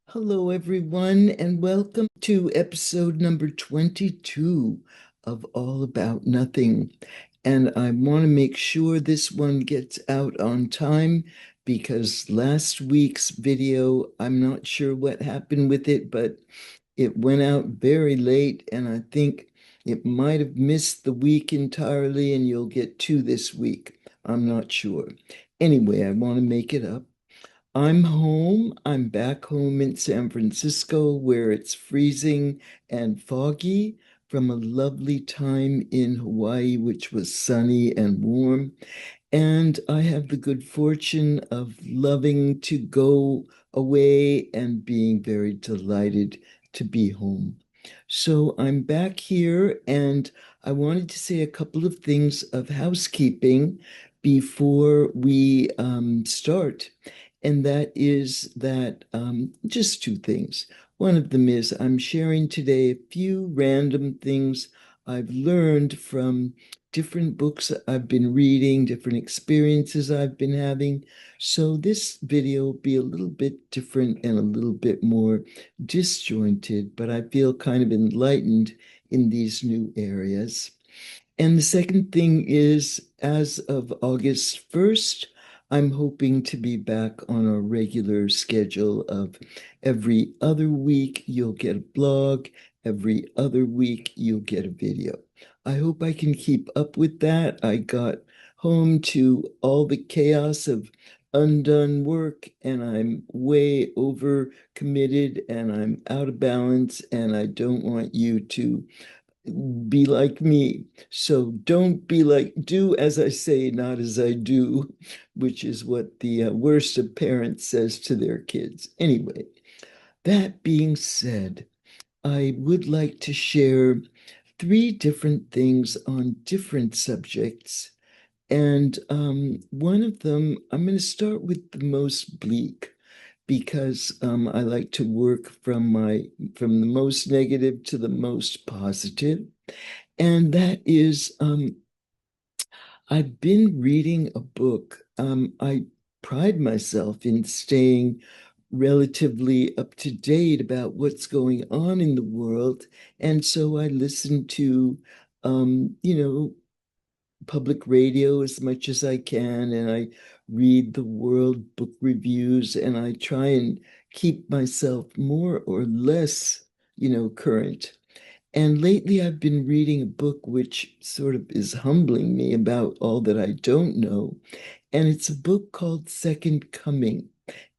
Hello, everyone, and welcome to episode number 22 of All About Nothing. And I want to make sure this one gets out on time because last week's video, I'm not sure what happened with it, but it went out very late, and I think it might have missed the week entirely, and you'll get two this week. I'm not sure. Anyway, I want to make it up. I'm home. I'm back home in San Francisco where it's freezing and foggy from a lovely time in Hawaii, which was sunny and warm. And I have the good fortune of loving to go away and being very delighted to be home. So I'm back here, and I wanted to say a couple of things of housekeeping before we start. And that is that just two things. One of them is I'm sharing today a few random things I've learned from different books I've been reading, different experiences I've been having. So this video will be a little bit different and a little bit more disjointed, but I feel kind of enlightened in these new areas. And the second thing is, as of August 1st, I'm hoping to be back on a regular schedule of every other week you'll get a blog, every other week you'll get a video. I hope I can keep up with that. I got home to all the chaos of undone work, and I'm way over committed and I'm out of balance, and I don't want you to be like me. So don't be like, do as I say, not as I do, which is what the worst of parents says to their kids. Anyway, that being said, I would like to share three different things on different subjects. And one of them, I'm going to start with the most bleak because I like to work from the most negative to the most positive. And that is, I've been reading a book. I pride myself in staying relatively up to date about what's going on in the world. And so I listen to, you know, public radio as much as I can, and I read the world book reviews, and I try and keep myself more or less, current. And lately I've been reading a book which sort of is humbling me about all that I don't know. And it's a book called Second Coming.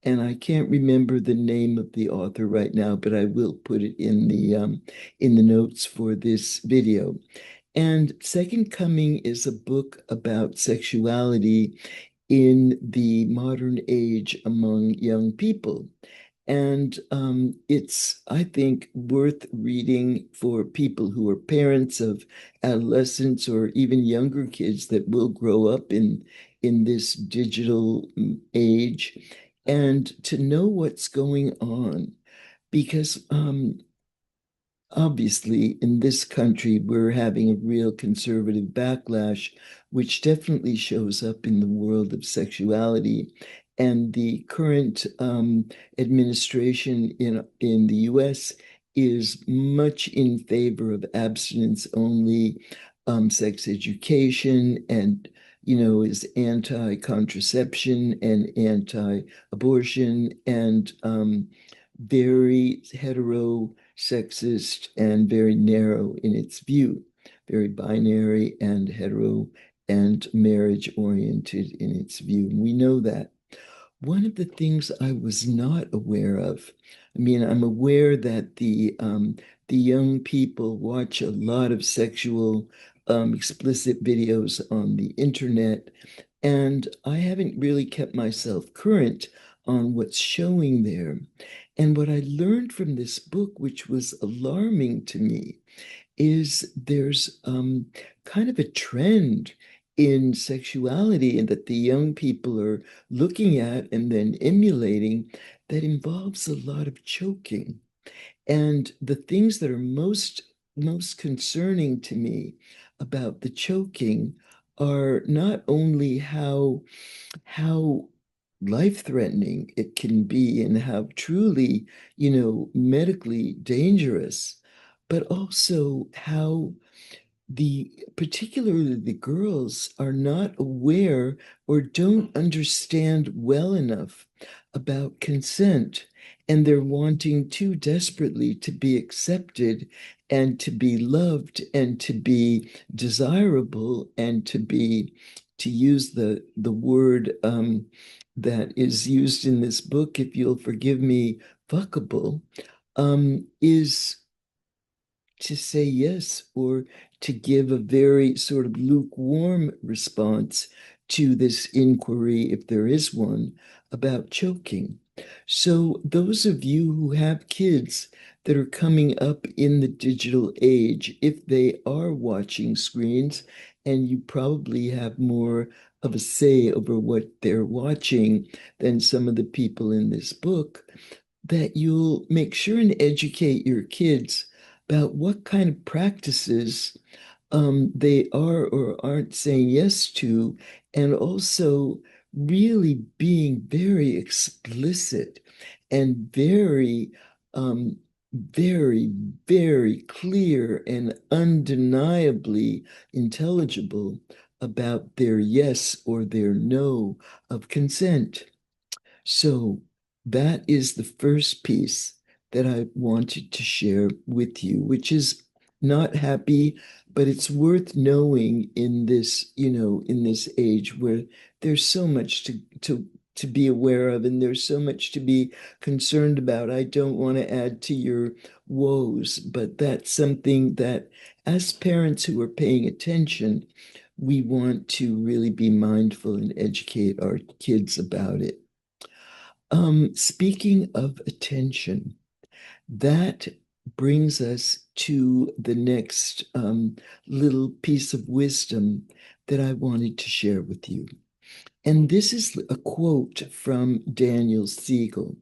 And I can't remember the name of the author right now, but I will put it in the notes for this video. And Second Coming is a book about sexuality in the modern age among young people. And it's, I think, worth reading for people who are parents of adolescents or even younger kids that will grow up in this digital age, and to know what's going on. Because obviously, in this country, we're having a real conservative backlash, which definitely shows up in the world of sexuality. And the current administration in the US is much in favor of abstinence only sex education, and is anti-contraception and anti-abortion, and very hetero sexist and very narrow in its view, very binary and hetero and marriage oriented in its view. And we know that. One of the things I was not aware of, I mean, I'm aware that the young people watch a lot of sexual explicit videos on the internet, and I haven't really kept myself current on what's showing there. And what I learned from this book, which was alarming to me, is there's kind of a trend in sexuality and that the young people are looking at and then emulating that involves a lot of choking. And the things that are most concerning to me about the choking are not only how life-threatening it can be and how truly, medically dangerous, but also how particularly the girls are not aware or don't understand well enough about consent, and they're wanting too desperately to be accepted and to be loved and to be desirable and to use the word that is used in this book, if you'll forgive me, fuckable, is to say yes or to give a very sort of lukewarm response to this inquiry, if there is one, about choking. So, those of you who have kids that are coming up in the digital age, if they are watching screens, and you probably have more of a say over what they're watching than some of the people in this book, that you'll make sure and educate your kids about what kind of practices they are or aren't saying yes to, and also really being very explicit and very, very clear and undeniably intelligible about their yes or their no of consent. So that is the first piece that I wanted to share with you, which is not happy, but it's worth knowing in this, in this age where there's so much to be aware of and there's so much to be concerned about. I don't want to add to your woes, but that's something that as parents who are paying attention, we want to really be mindful and educate our kids about it. Speaking of attention, that brings us to the next little piece of wisdom that I wanted to share with you. And this is a quote from Daniel Siegel.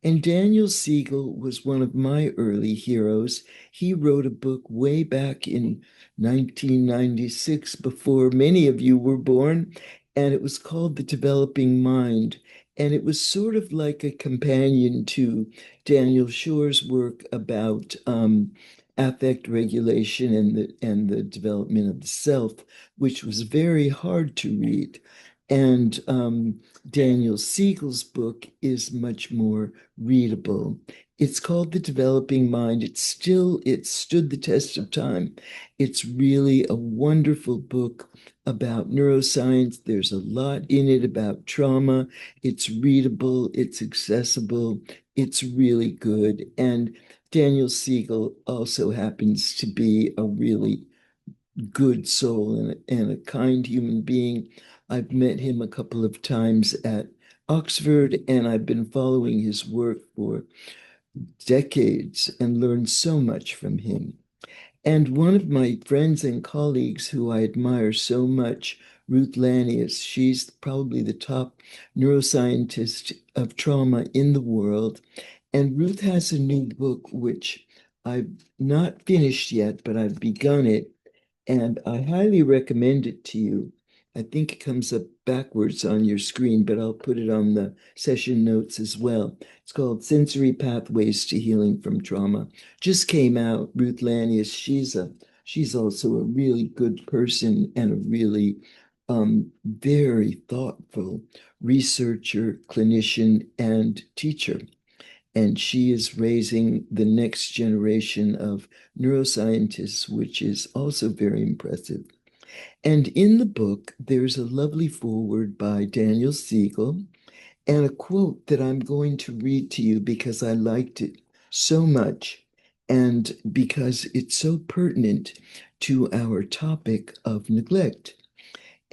And Daniel Siegel was one of my early heroes. He wrote a book way back in 1996, before many of you were born, and it was called The Developing Mind. And it was sort of like a companion to Daniel Shore's work about affect regulation and the development of the self, which was very hard to read. And Daniel Siegel's book is much more readable. It's called The Developing Mind. It stood the test of time. It's really a wonderful book about neuroscience. There's a lot in it about trauma. It's readable, it's accessible, it's really good. And Daniel Siegel also happens to be a really good soul and a kind human being. I've met him a couple of times at Oxford, and I've been following his work for decades and learned so much from him. And one of my friends and colleagues who I admire so much, Ruth Lanius, she's probably the top neuroscientist of trauma in the world. And Ruth has a new book, which I've not finished yet, but I've begun it. And I highly recommend it to you. I think it comes up backwards on your screen, but I'll put it on the session notes as well. It's called Sensory Pathways to Healing from Trauma. Just came out. Ruth Lanius, she's also a really good person and a really very thoughtful researcher, clinician, and teacher. And she is raising the next generation of neuroscientists, which is also very impressive. And in the book, there's a lovely foreword by Daniel Siegel and a quote that I'm going to read to you because I liked it so much and because it's so pertinent to our topic of neglect.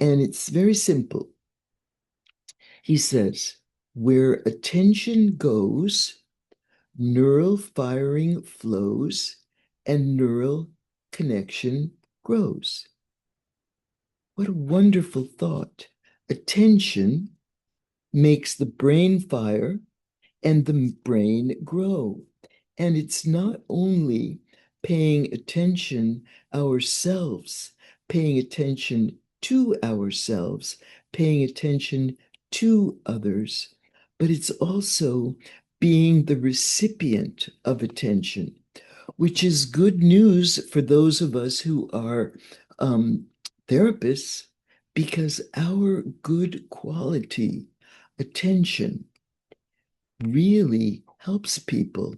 And it's very simple. He says, "Where attention goes, neural firing flows and neural connection grows." What a wonderful thought. Attention makes the brain fire and the brain grow. And it's not only paying attention ourselves, paying attention to ourselves, paying attention to others, but it's also being the recipient of attention, which is good news for those of us who are um, therapists, because our good quality attention really helps people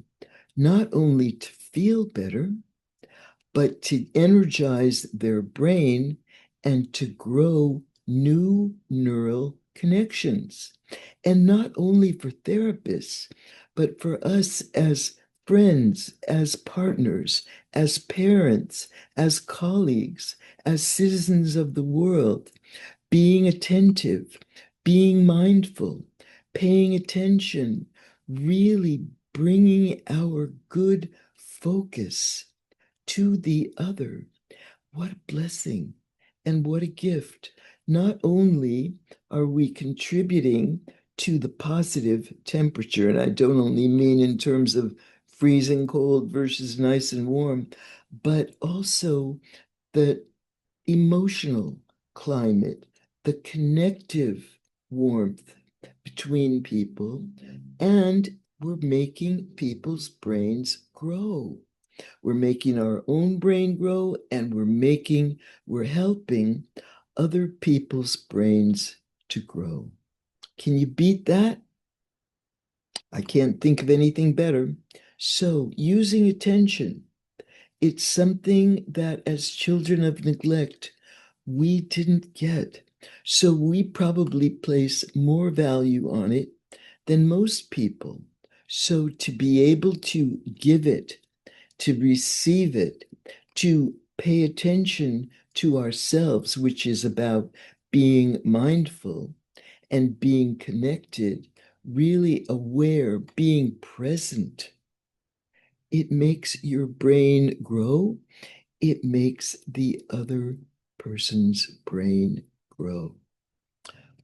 not only to feel better, but to energize their brain and to grow new neural connections. And not only for therapists, but for us as friends, as partners, as parents, as colleagues, as citizens of the world, being attentive, being mindful, paying attention, really bringing our good focus to the other. What a blessing and what a gift. Not only are we contributing to the positive temperature, and I don't only mean in terms of freezing cold versus nice and warm, but also the emotional climate, the connective warmth between people, and we're making people's brains grow. We're making our own brain grow, and we're helping other people's brains to grow. Can you beat that? I can't think of anything better. So, using attention, it's something that as children of neglect, we didn't get. So, we probably place more value on it than most people. So, to be able to give it, to receive it, to pay attention to ourselves, which is about being mindful and being connected, really aware, being present. It makes your brain grow. It makes the other person's brain grow.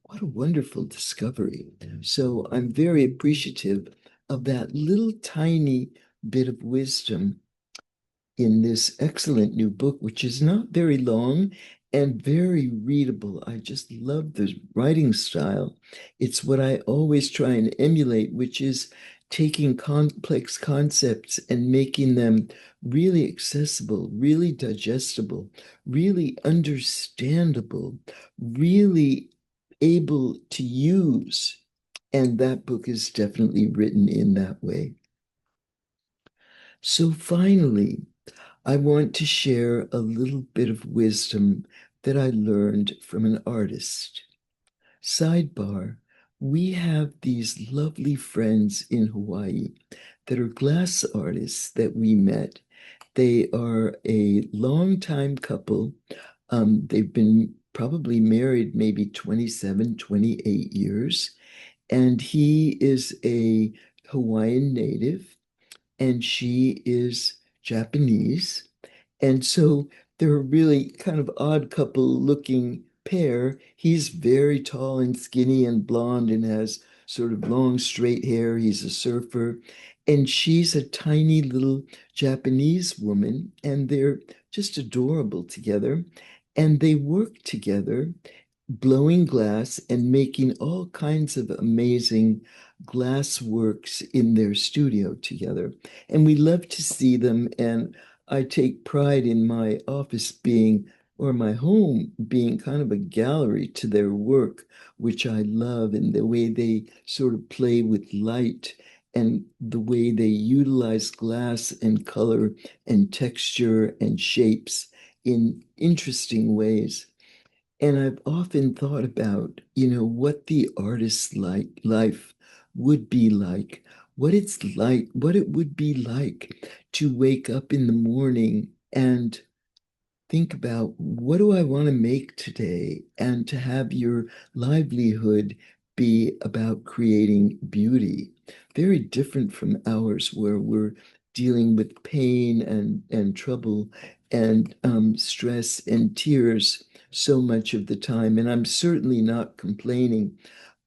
What a wonderful discovery. So I'm very appreciative of that little tiny bit of wisdom in this excellent new book, which is not very long and very readable. I just love the writing style. It's what I always try and emulate, which is taking complex concepts and making them really accessible, really digestible, really understandable, really able to use. And that book is definitely written in that way. So finally, I want to share a little bit of wisdom that I learned from an artist. Sidebar, we have these lovely friends in Hawaii that are glass artists that we met. They are a longtime couple. They've been probably married maybe 27, 28 years. And he is a Hawaiian native and she is Japanese. And so they're a really kind of odd couple looking pair. He's very tall and skinny and blonde and has sort of long, straight hair. He's a surfer. And she's a tiny little Japanese woman, and they're just adorable together. And they work together blowing glass and making all kinds of amazing glass works in their studio together. And we love to see them. And I take pride in my office being, or my home being kind of a gallery to their work, which I love, and the way they sort of play with light and the way they utilize glass and color and texture and shapes in interesting ways. And I've often thought about, what the artist's life would be like, what it's like, what it would be like to wake up in the morning and think about what do I want to make today, and to have your livelihood be about creating beauty. Very different from ours, where we're dealing with pain and trouble and stress and tears so much of the time. And I'm certainly not complaining,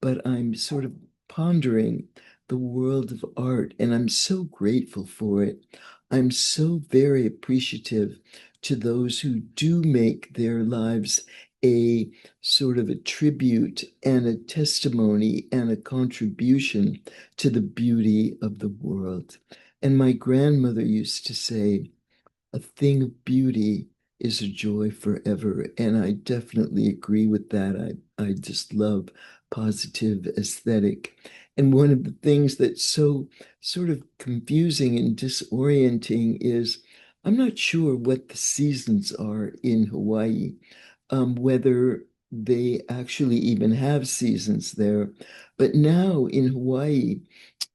but I'm sort of pondering the world of art, and I'm so grateful for it. I'm so very appreciative to those who do make their lives a sort of a tribute and a testimony and a contribution to the beauty of the world. And my grandmother used to say, a thing of beauty is a joy forever. And I definitely agree with that. I just love positive aesthetic. And one of the things that's so sort of confusing and disorienting is I'm not sure what the seasons are in Hawaii, whether they actually even have seasons there. But now in Hawaii,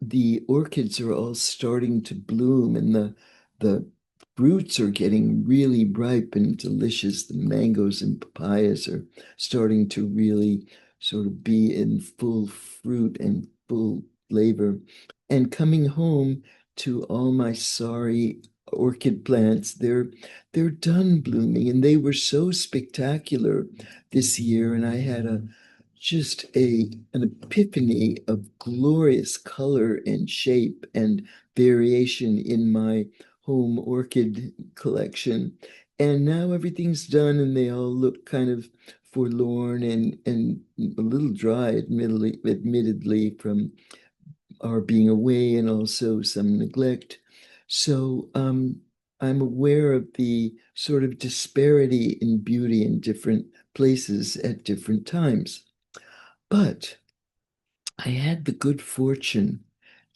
the orchids are all starting to bloom and the fruits are getting really ripe and delicious. The mangoes and papayas are starting to really sort of be in full fruit and full flavor. And coming home to all my sorry orchid plants, they're done blooming and they were so spectacular this year. And I had a just an epiphany of glorious color and shape and variation in my home orchid collection. And now everything's done and they all look kind of forlorn and a little dry, admittedly, from our being away and also some neglect. So I'm aware of the sort of disparity in beauty in different places at different times. But I had the good fortune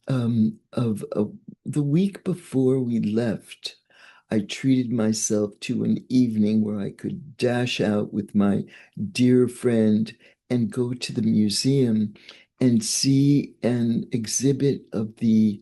of the week before we left. I treated myself to an evening where I could dash out with my dear friend and go to the museum and see an exhibit of the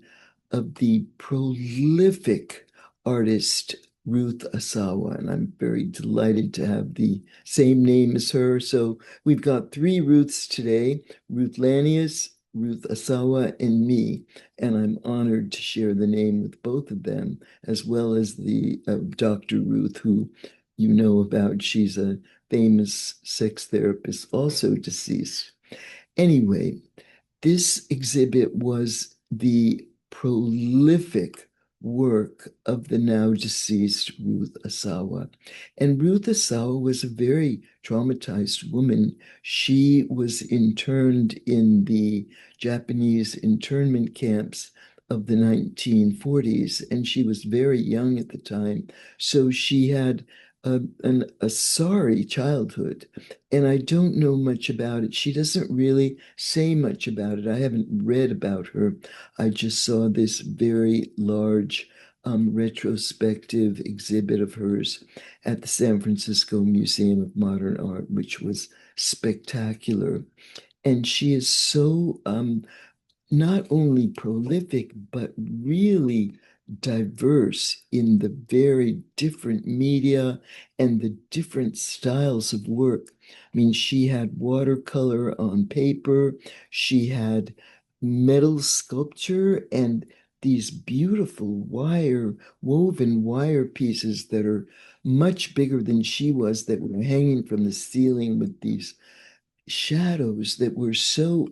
prolific artist Ruth Asawa, and I'm very delighted to have the same name as her. So we've got three Ruths today: Ruth Lanius, Ruth Asawa, and me. And I'm honored to share the name with both of them, as well as the Dr. Ruth, who you know about. She's a famous sex therapist, also deceased. Anyway, this exhibit was the prolific work of the now deceased Ruth Asawa. And Ruth Asawa was a very traumatized woman. She was interned in the Japanese internment camps of the 1940s, and she was very young at the time. So she had a sorry childhood, and I don't know much about it. She doesn't really say much about it. I haven't read about her. I just saw this very large retrospective exhibit of hers at the San Francisco Museum of Modern Art, which was spectacular. And she is so not only prolific, but really diverse in the very different media and the different styles of work. I mean, she had watercolor on paper, she had metal sculpture, and these beautiful woven wire pieces that are much bigger than she was, that were hanging from the ceiling with these shadows that were so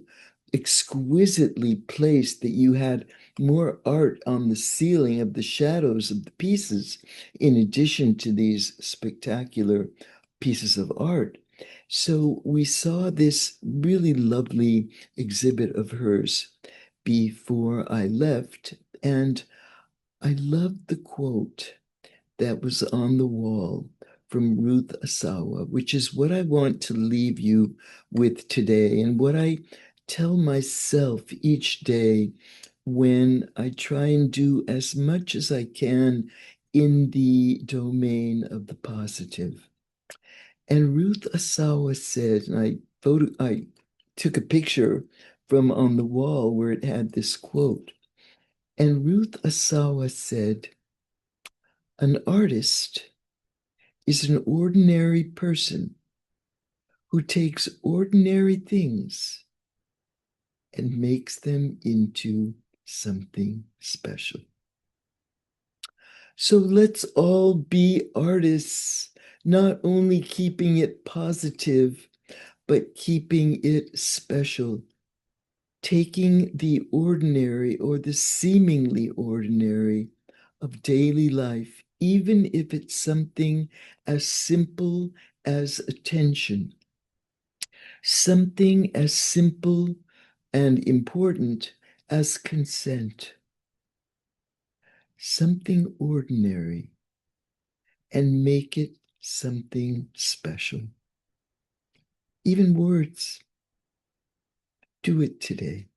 exquisitely placed that you had more art on the ceiling of the shadows of the pieces, in addition to these spectacular pieces of art. So we saw this really lovely exhibit of hers before I left, and I loved the quote that was on the wall from Ruth Asawa, which is what I want to leave you with today and what I tell myself each day when I try and do as much as I can in the domain of the positive. And Ruth Asawa said, and I took a picture from on the wall where it had this quote. And Ruth Asawa said, an artist is an ordinary person who takes ordinary things and makes them into something special. So let's all be artists, not only keeping it positive, but keeping it special, taking the ordinary or the seemingly ordinary of daily life, even if it's something as simple as attention, something as simple and important as consent, something ordinary, and make it something special. Even words. Do it today.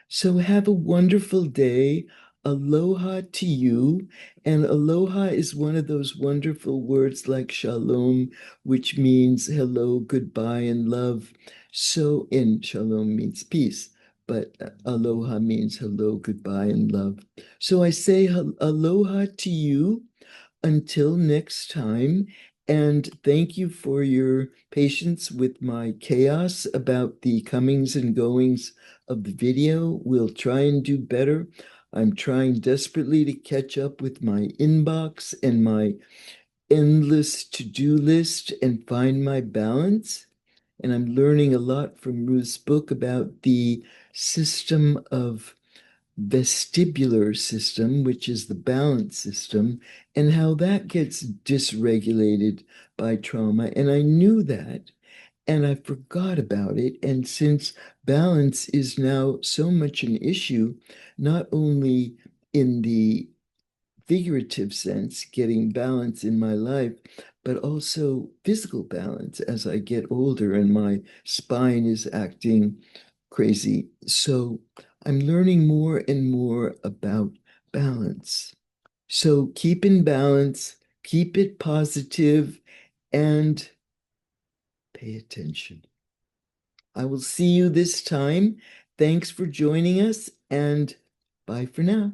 So have a wonderful day. Aloha to you. And aloha is one of those wonderful words like shalom, which means hello, goodbye, and love. So, and shalom means peace, but aloha means hello, goodbye, and love. So I say aloha to you. Until next time, and thank you for your patience with my chaos about the comings and goings of the video. We'll try and do better. I'm trying desperately to catch up with my inbox and my endless to-do list and find my balance. And I'm learning a lot from Ruth's book about the system of vestibular system, which is the balance system, and how that gets dysregulated by trauma. And I knew that, and I forgot about it. And since balance is now so much an issue, not only in the figurative sense, getting balance in my life, but also physical balance as I get older and my spine is acting crazy. So I'm learning more and more about balance. So keep in balance, keep it positive, and pay attention. I will see you this time. Thanks for joining us, and bye for now.